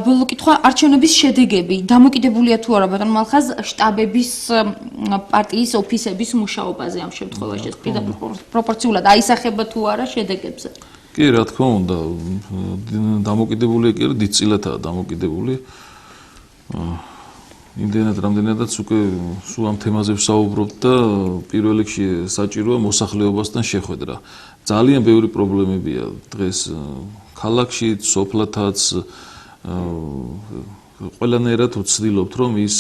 ბოლო კითხვა არჩევნების შედეგები დამოკიდებულია თუ არა ბატონ მალხაზ შტაბების პარტიის ოფისების მუშაობაზე ამ შემთხვევაში პროპორციულად აისახება თუ არა შედეგებზე კი რა თქმა უნდა დამოკიდებულია კი არა დიდწილადაა დამოკიდებული იმდენად რამდენადაც უკვე სულ ამ თემაზე ვსაუბრობთ და პირველ რიგში საჭიროა მოსახლეობასთან შეხვედრა ძალიან ბევრი პრობლემებია დღეს ქალაქში სოფლათაც ყველანაირად ვცდილობთ რომ ის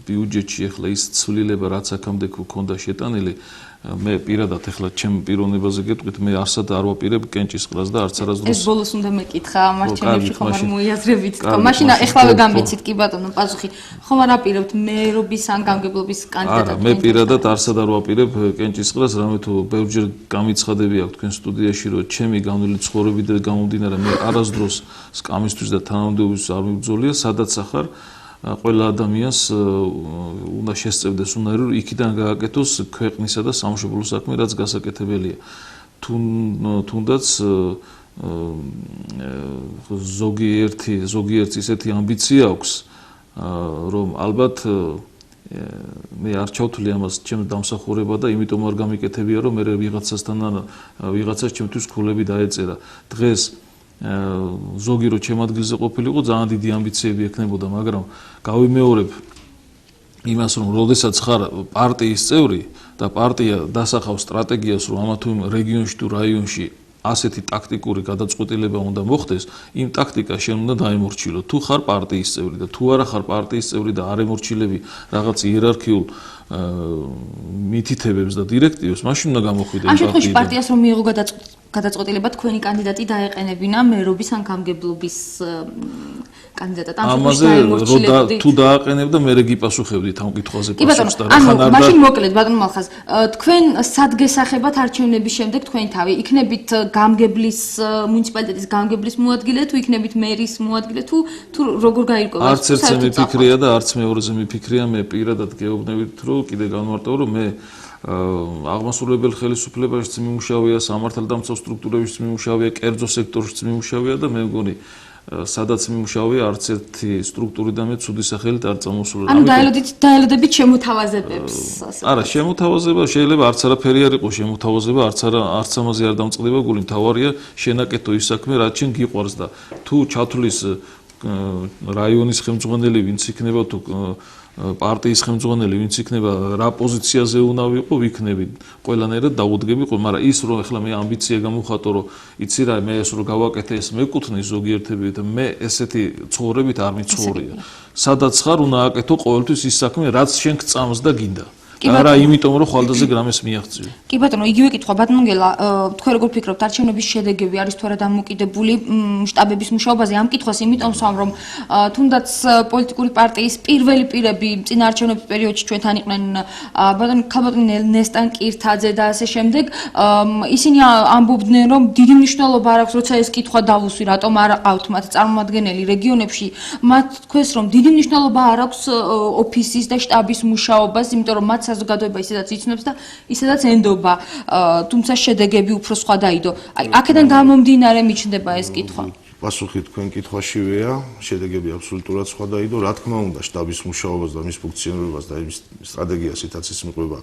ბიუჯეტში ახლა ის ცვლილება რაც აქამდე გქონდა შეტანილი მე პირადად ახლა ჩემ პიროვნებაზე გეტყვით მე არსად არ ვაპირებ კენჭისყრას და არც არასდროს ეს ბოლოს უნდა მეკითხა ამ არჩევნებში ხომ არ მოიაზრებით თქო მაშინ ეხლავე გამბიცით კი ბატონო პასუხი ხომ არ აპირებთ მერობის ან გამგებლობის კანდიდატად არა მე პირადად არსად არ ვაპირებ კენჭისყრას რამე თუ ბევრჯერ გამიცხადები აქვს თქვენ სტუდიაში რომ ჩემი განვლილი ცხოვრებიდან გამომდინარე მე არასდროს სკამისთვის და თანამდებობისთვის არ მიბრძოლია სადაც ახარ ყველა ადამიანს უნდა შესწევდეს უნარი რომ იქიდან გააკეთოს ქვეყნისა და სამშობლო საქმე რაც გასაკეთებელია თუნდაც ზოგიერთ ისეთი ამბიცია აქვს რომ ალბათ მე არ ჩავთვლი ამას ჩემს დამსახურება და იმიტომ არ გამიკეთებია რომ მე ვიღაცასთან ვიღაცას ჩემთვის ქულები დაეწერა დღეს ზოგი რო ჩემ ადგილზე ყოფილიყო ძალიან დიდი ამბიციები ექნებოდა მაგრამ გავიმეორებ იმას რომ როდესაც ხარ პარტიის წევრი და პარტია დასახავს სტრატეგიას რომ ამა თუ იმ რეგიონში თუ რაიონში ასეთი ტაქტიკური გადაწყვეტილება უნდა მოხდეს იმ ტაქტიკას შენ უნდა დაემორჩილო თუ ხარ პარტიის წევრი და თუ არა ხარ პარტიის წევრი და არ ემორჩილები რაღაც იერარქიულ მითითებებს და დირექტივებს მაშინ უნდა გამოხვიდე ამ შემთხვევაში პარტიას რომ მიიღო გადაწყვეტილება თქვენი კანდიდატი დაეყენებინა მერობის ან გამგებლობის კანდიდატად ამაზე თუ დააყენებდა მე გიპასუხებდით ამ კითხვაზე პასუხს და ანუ მაშინ მოკლედ ბატონ მალხაზ თქვენ სად გესახებათ არჩევნების შემდეგ თქვენი თავი იქნებით გამგებლის მუნიციპალიტეტის გამგებლის მოადგილე თუ იქნებით მერის მოადგილე თუ როგორ გაირკვევა არც ერთზე მიფიქრია და არც მეორეზე მიფიქრია მე პირადად გეუბნებით რომ კიდე განმარტო რომ მე აღმასრულებელ ხელისუფლებაშიც მიმუშავია სამართალდამცავ სტრუქტურებშიც მიმუშავია კერძო სექტორშიც მიმუშავია და მე მგონი სადაც მიმუშავია არც ერთი სტრუქტურიდან მე ცუდი სახელით არ წამოსულა ანუ დაელოდებით შემოთავაზებებს არა შემოთავაზება შეიძლება არც არაფერი არ იყოს შემოთავაზება არც ამაზე არ დამწყდება გული მთავარია შენაკეთო ის საქმე რაც შენ გიყვარს და თუ ჩათვლის რაიონის ხელმძღვანელი ვინც იქნება თუ პარტიის ხელმძღვანელი ვინც იქნება რა პოზიციაზე უნდა ვიყო ვიქნები ყველანაირად დაუდგები მაგრამ ის რომ ახლა მე ამბიცია გამოვხატო რომ იცი რა მე ეს რომ გავაკეთე ეს მეკუთვნის ზოგიერთებით მე ესეთი ცხოვრებით არ მიცხოვრია სადაც ხარ უნდა აკეთო ყოველთვის ის საქმე რაც შენ გწამს და გინდა არა იმიტომ რომ ხვალდაზე გრამეს მიაღწიო კი ბატონო იგივე კითხვა ბატონგელა თქვენ როგორ ფიქრობთ არჩევნების შედეგები არის თუ არა დამოკიდებული შტაბების მუშაობაზე ამ კითხვას იმიტომ ვსვამ რომ თუნდაც პოლიტიკური პარტიის პირველი პირები წინა არჩევნების პერიოდში ჩვენთან იყვნენ ბატონი ნესტან კირთაძე და ასე შემდეგ ისინი ამბობდნენ რომ დიდი მნიშვნელობა არ აქვს როცა ეს კითხვა დავუსვი რატომ არ აყავთ მათ წარმომადგენელი რეგიონებში მათ თქვეს რომ დიდი მნიშვნელობა არ აქვს ოფისის და შტაბის მუშაობას იმიტომ რომ მათ საზოგადოება ისედაც იცნობს და ისედაც ენდობა თუმცა შედეგები უფრო სხვა დაიდო აი აქედან გამომდინარე მიჩნდება ეს კითხვა პასუხი თქვენ კითხვაშივეა შედეგები აბსოლუტურად სხვა დაიდო რა თქმა უნდა შტაბის მუშაობას და მის ფუნქციონირებას და ის სტრატეგიას ითაც ის მიყვება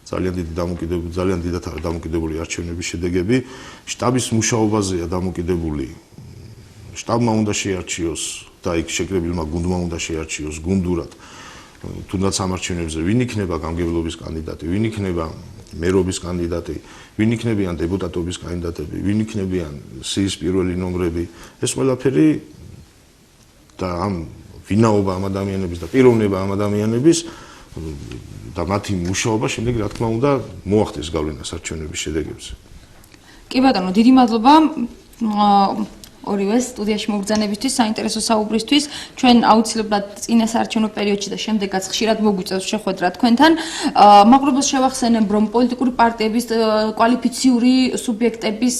ძალიან დიდად დამოკიდებული არჩევნების შედეგები შტაბის მუშაობაზეა დამოკიდებული შტაბმა უნდა შეარჩიოს და იქ შეკრებილმა გუნდმა უნდა შეარჩიოს გუნდურად თუნდაც ამ არჩევნებზე ვინ იქნება გამგებლობის კანდიდატი, ვინ იქნება მერობის კანდიდატი, ვინ იქნებიან დეპუტატობის კანდიდატები, ვინ იქნებიან სიის პირველი ნომრები, ეს ყველაფერი და ამ ვინაობა ამ ადამიანების და პიროვნება ამ ადამიანების და მათი მუშაობა შემდეგ რა თქმა უნდა მოახდეს გავლენას არჩევნების შედეგებზე. კი ბატონო, დიდი მადლობა. ორივე სტუდიაში მოგბრძანებისთვის, საინტერესო საუბრისთვის. ჩვენ აუცილებლად წინას არჩევნო პერიოდში და შემდეგაც ხშირად მოგვიწევს შეხვედრა თქვენთან. მაყურებელს შევახსენებ, რომ პოლიტიკური პარტიების კვალიფიციური სუბიექტების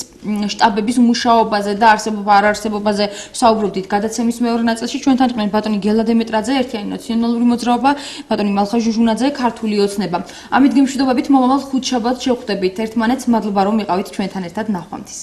შტაბების მუშაობაზე და არსებობა არ არსებობაზე საუბრობდით გადაცემის მეორე ნაწილში. ჩვენთან იყვნენ ბატონი გელა დემეტრაძე, ერთიანი ნაციონალური მოძრაობა, ბატონი მალხაზ ჟუჟუნაძე, ქართული ოცნება. ამით გემშვიდობებით მომავალ ხუთშაბათს შევხვდებით ერთმანეთს. მადლობა რომ იყავით ჩვენთან ერთად ნახვამდის.